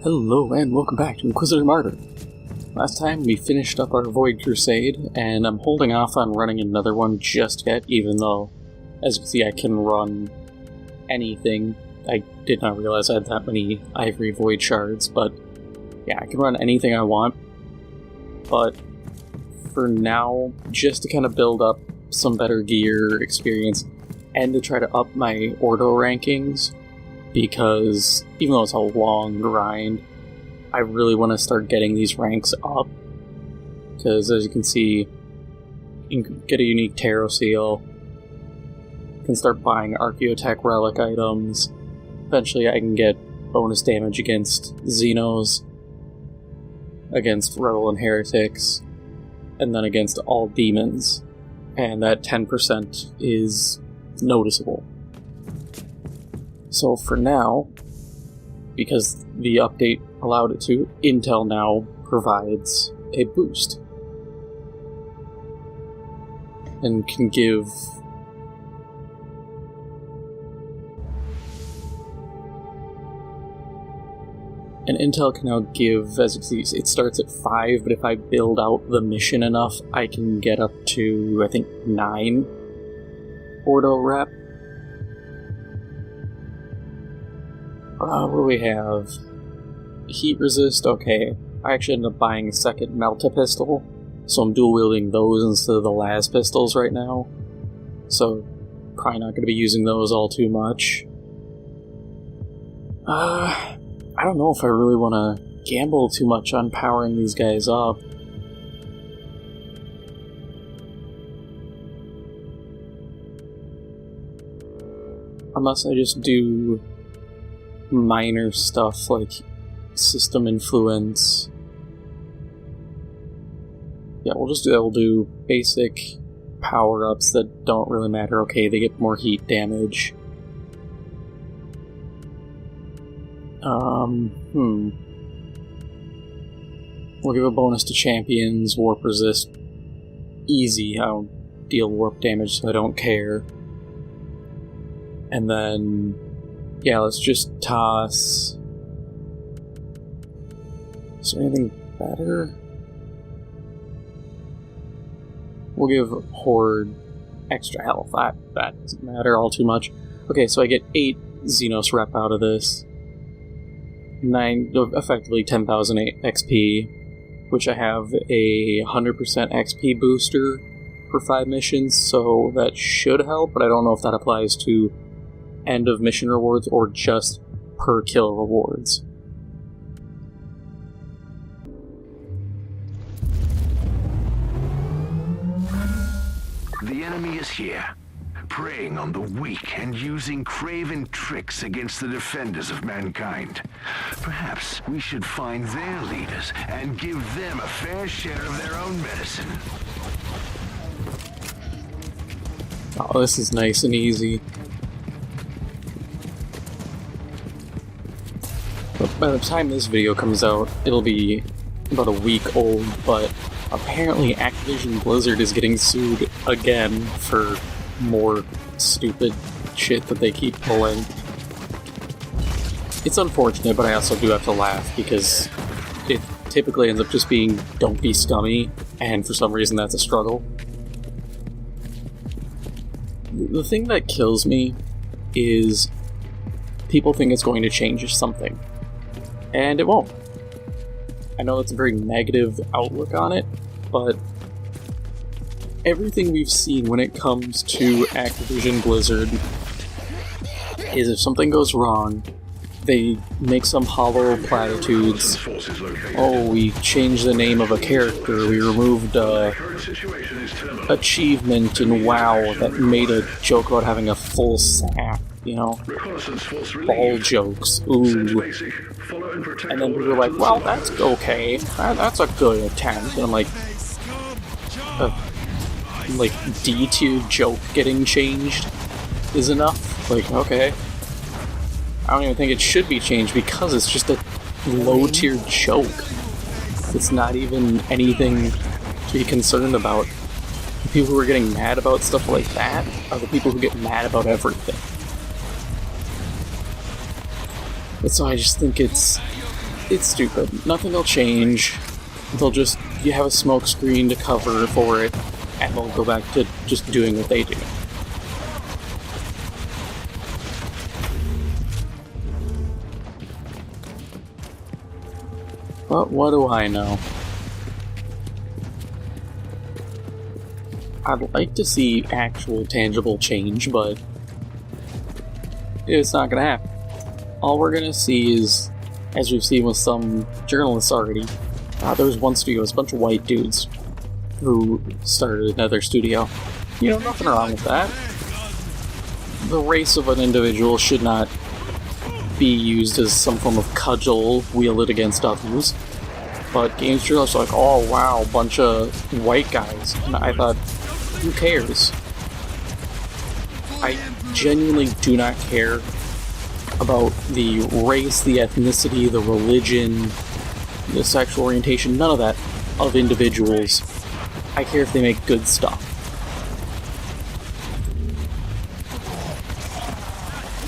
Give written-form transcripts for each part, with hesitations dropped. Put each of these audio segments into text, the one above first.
Hello and welcome back to Inquisitor Martyr. Last time we finished up our Void Crusade, and I'm holding off on running another one just yet, even though, as you can see, I can run anything. I did not realize I had that many Ivory Void Shards, but yeah, I can run anything I want. But for now, just to kind of build up some better gear experience, and to try to up my Ordo rankings, because even though it's a long grind, I really want to start getting these ranks up. Because as you can see, you can get a unique Tarot Seal, you can start buying Archaeotech relic items, eventually I can get bonus damage against Xenos, against Rebel and Heretics, and then against all demons, and that 10% is noticeable. So for now, because the update allowed it to, Intel now provides a boost. And can give... And Intel can now give, as you see, it starts at 5, but if I build out the mission enough, I can get up to, I think, 9 Ordo rep. What do we have? Heat resist, okay. I actually ended up buying a second Melta pistol, so I'm dual wielding those instead of the Las pistols right now. So, probably not going to be using those all too much. I don't know if I really want to gamble too much on powering these guys up. Unless I just do minor stuff like system influence. Yeah, we'll just do that. We'll do basic power-ups that don't really matter. Okay, they get more heat damage. We'll give a bonus to champions, warp resist. Easy, I don't deal warp damage, so I don't care. And then, yeah, let's just toss... Is there anything better? We'll give Horde extra health. That doesn't matter all too much. Okay, so I get 8 Xenos rep out of this. 9, effectively 10,000 XP, which I have a 100% XP booster for 5 missions, so that should help, but I don't know if that applies to end of mission rewards or just per kill rewards. The enemy is here, preying on the weak and using craven tricks against the defenders of mankind. Perhaps we should find their leaders and give them a fair share of their own medicine. Oh, this is nice and easy. But by the time this video comes out, it'll be about a week old, but apparently Activision Blizzard is getting sued again for more stupid shit that they keep pulling. It's unfortunate, but I also do have to laugh because it typically ends up just being don't be scummy, and for some reason that's a struggle. The thing that kills me is people think it's going to change something, and it won't. I know it's a very negative outlook on it, but everything we've seen when it comes to Activision Blizzard is if something goes wrong, they make some hollow platitudes. Oh, we changed the name of a character, we removed achievement in WoW that made a joke about having a full sack, you know? Ball jokes, ooh. And then people are like, well, that's okay, that's a good attempt. And I'm like, D-tier joke getting changed is enough? Like, okay. I don't even think it should be changed because it's just a low-tier joke. It's not even anything to be concerned about. The people who are getting mad about stuff like that are the people who get mad about everything. And so I just think it's it's stupid. Nothing will change. You have a smoke screen to cover for it, and they'll go back to just doing what they do. But what do I know? I'd like to see actual tangible change, but it's not gonna happen. All we're gonna see is, as we've seen with some journalists already, there was one studio, it was a bunch of white dudes who started another studio. You know, nothing wrong with that. The race of an individual should not be used as some form of cudgel wielded against others. But games journalists are like, oh wow, bunch of white guys. And I thought, who cares? I genuinely do not care about the race, the ethnicity, the religion, the sexual orientation, none of that, of individuals. I care if they make good stuff.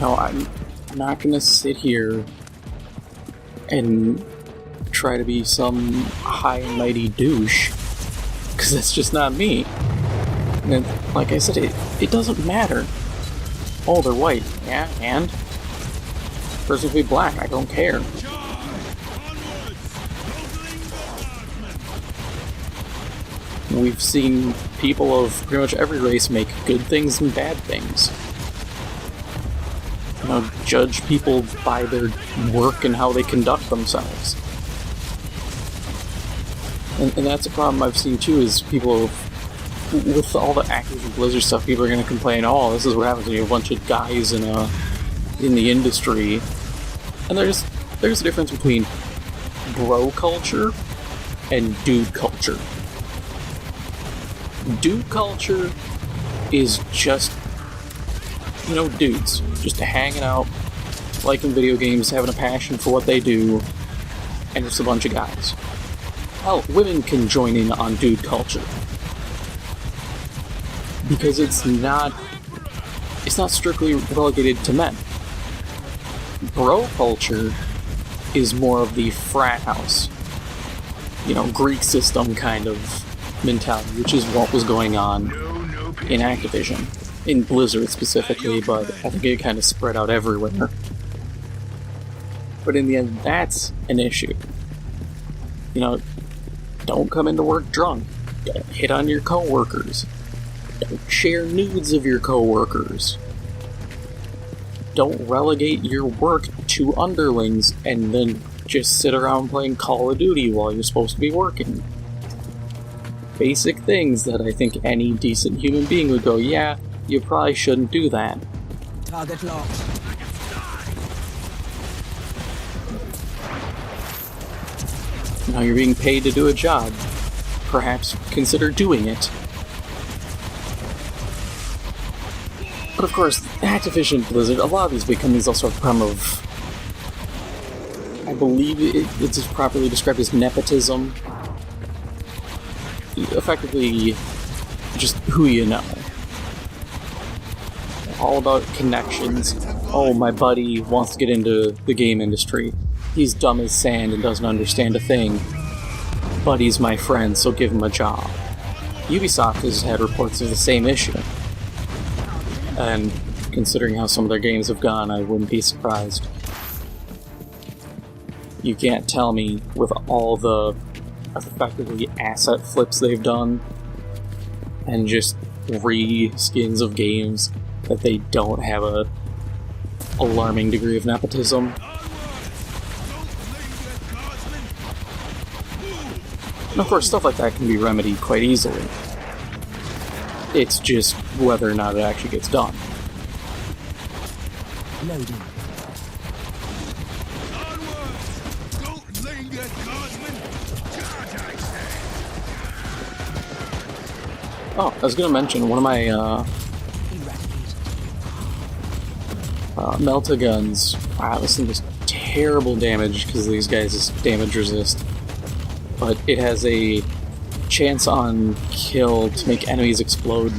No, I'm not gonna sit here and try to be some high and mighty douche, because that's just not me. And like I said, it doesn't matter. Oh, they're white. Yeah, and? Person could be black, I don't care. We've seen people of pretty much every race make good things and bad things. You know, judge people by their work and how they conduct themselves. And that's a problem I've seen too, is people, with all the Activision Blizzard stuff, people are going to complain, oh, this is what happens when you have a bunch of guys in the industry. And there's a difference between bro culture and dude culture. Dude culture is just, you know, dudes. Just hanging out, liking video games, having a passion for what they do, and just a bunch of guys. Hell, women can join in on dude culture. Because it's not strictly relegated to men. Bro culture is more of the frat house, you know, Greek system kind of mentality, which is what was going on in Activision. In Blizzard specifically, but I think it kind of spread out everywhere. But in the end, that's an issue. You know, don't come into work drunk. Don't hit on your coworkers. Don't share nudes of your coworkers. Don't relegate your work to underlings and then just sit around playing Call of Duty while you're supposed to be working. Basic things that I think any decent human being would go, yeah, you probably shouldn't do that. Target locked. Now you're being paid to do a job. Perhaps consider doing it. But of course, Activision Blizzard, a lot of these big companies also have a problem of, I believe it's properly described as nepotism. Effectively, just who you know. All about connections. Oh, my buddy wants to get into the game industry. He's dumb as sand and doesn't understand a thing. But he's my friend, so give him a job. Ubisoft has had reports of the same issue. And considering how some of their games have gone, I wouldn't be surprised. You can't tell me, with all the effectively asset flips they've done, and just re-skins of games, that they don't have a alarming degree of nepotism. And of course, stuff like that can be remedied quite easily. It's just whether or not it actually gets done. Loading. Oh, I was gonna mention, one of my Melta guns, wow, this thing does terrible damage because these guys just damage resist. But it has a chance on kill to make enemies explode,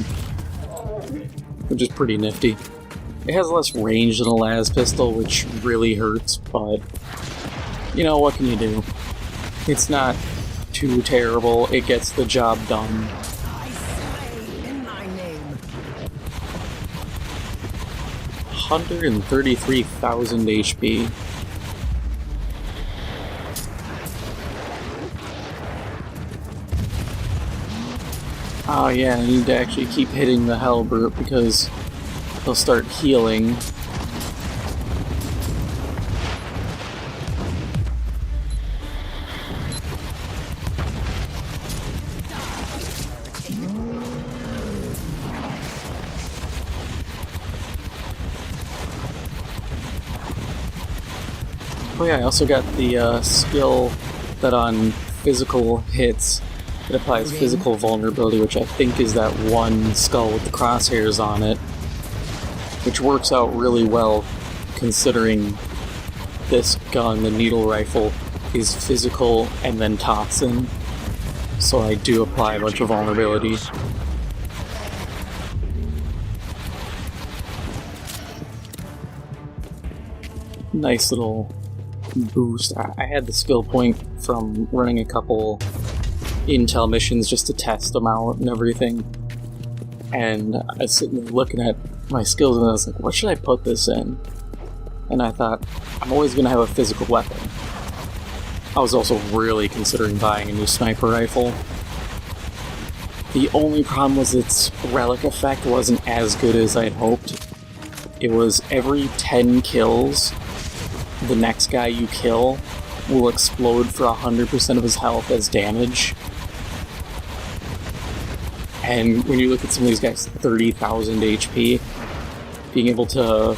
which is pretty nifty. It has less range than a las pistol, which really hurts, but you know, what can you do? It's not too terrible. It gets the job done. I slay in my name. 133,000 HP. Oh yeah, I need to actually keep hitting the Hellbrute because he'll start healing. Oh yeah, I also got the skill that on physical hits, it applies physical vulnerability, which I think is that one skull with the crosshairs on it, which works out really well considering this gun, the needle rifle, is physical and then toxin, so I do apply a bunch of vulnerability. Nice little boost. I had the skill point from running a couple intel missions just to test them out and everything. And I was sitting there looking at my skills and I was like, what should I put this in? And I thought, I'm always going to have a physical weapon. I was also really considering buying a new sniper rifle. The only problem was its relic effect wasn't as good as I'd hoped. It was every 10 kills, the next guy you kill will explode for 100% of his health as damage. And when you look at some of these guys, 30,000 HP, being able to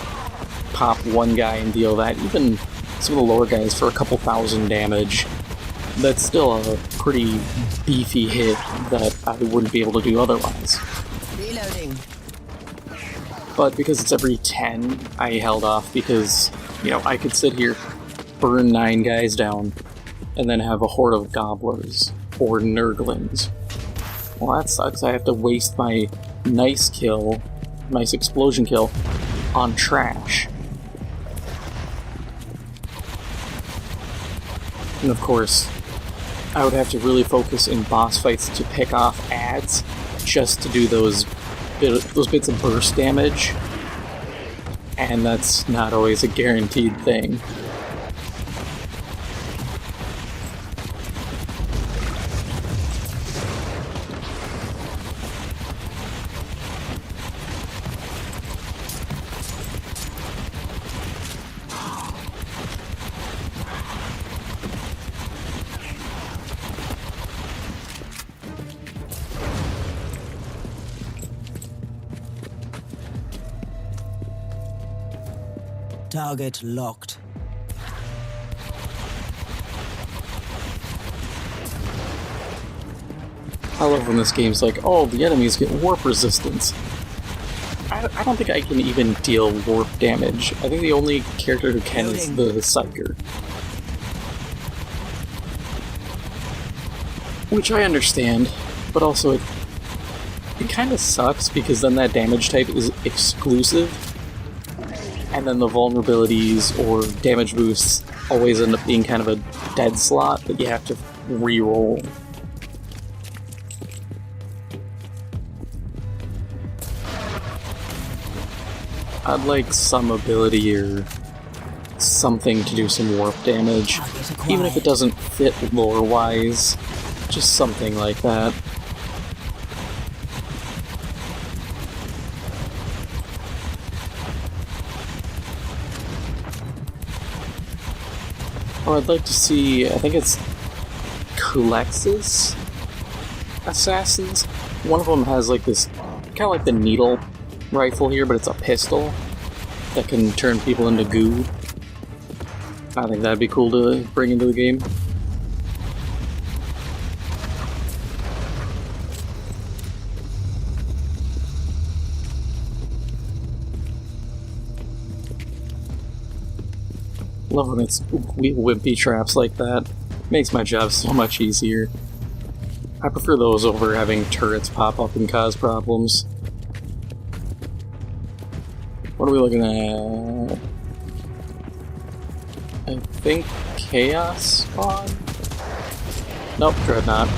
pop one guy and deal that, even some of the lower guys for a couple thousand damage, that's still a pretty beefy hit that I wouldn't be able to do otherwise. Reloading. But because it's every 10, I held off because, you know, I could sit here, burn 9 guys down, and then have a horde of gobblers or nurglings. Well, that sucks. I have to waste my nice kill, nice explosion kill, on trash. And of course, I would have to really focus in boss fights to pick off adds just to do those bits of burst damage. And that's not always a guaranteed thing. Target locked. I love when this game's like, oh, the enemies get warp resistance. I don't think I can even deal warp damage. I think the only character who can is the Psyker. Which I understand, but also it kind of sucks because then that damage type is exclusive, and then the vulnerabilities or damage boosts always end up being kind of a dead slot that you have to re-roll. I'd like some ability or something to do some warp damage, even if it doesn't fit lore-wise, just something like that. Or I'd like to see, I think it's Kulex's assassins. One of them has like this, kind of like the needle rifle here, but it's a pistol that can turn people into goo. I think that'd be cool to bring into the game. Love when it's wimpy traps like that. Makes my job so much easier. I prefer those over having turrets pop up and cause problems. What are we looking at? I think Chaos Spawn? Nope, Dreadnought.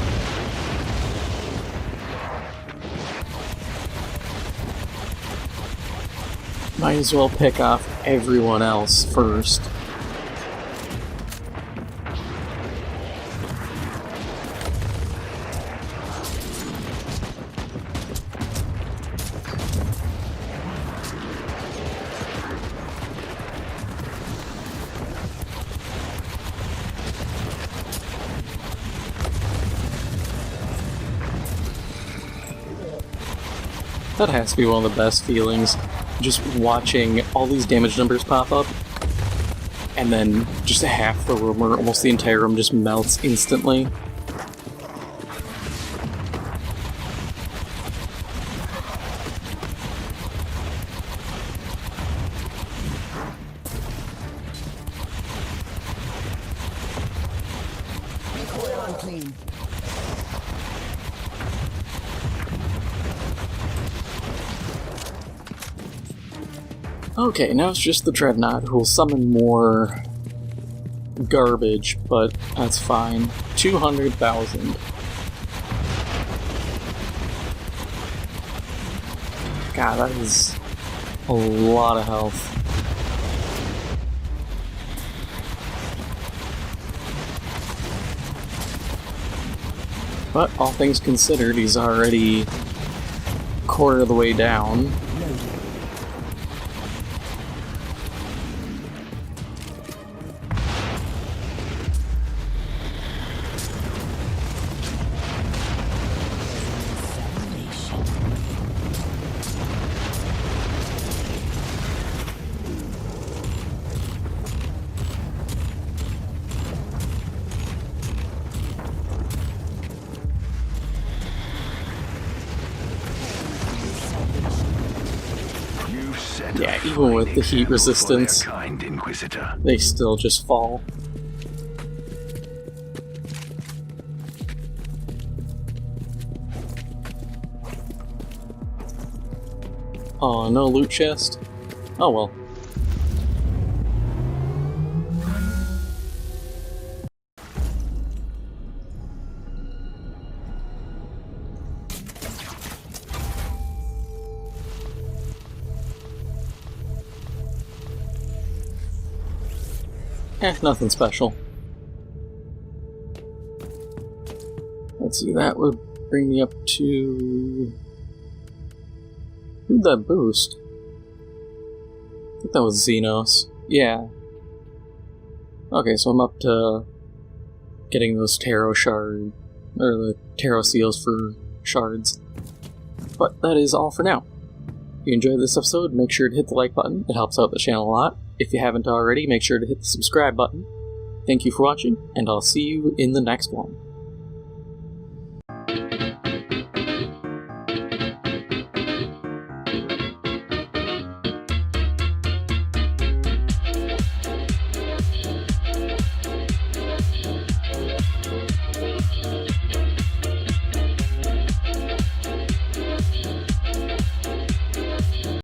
Might as well pick off everyone else first. That has to be one of the best feelings, just watching all these damage numbers pop up, and then just half the room, or almost the entire room, just melts instantly. Recoil unclean. Okay, now it's just the Dreadnought, who will summon more garbage, but that's fine. 200,000. God, that is a lot of health. But all things considered, he's already a quarter of the way down. Yeah, even with the heat resistance, kind, Inquisitor. they still just fall. Oh, no loot chest? Oh well. Nothing special. Let's see, that would bring me up to... Who'd that boost? I think that was Xenos. Yeah. Okay, so I'm up to getting those tarot shard, or the tarot seals for shards. But that is all for now. If you enjoyed this episode, make sure to hit the like button. It helps out the channel a lot. If you haven't already, make sure to hit the subscribe button. Thank you for watching, and I'll see you in the next one.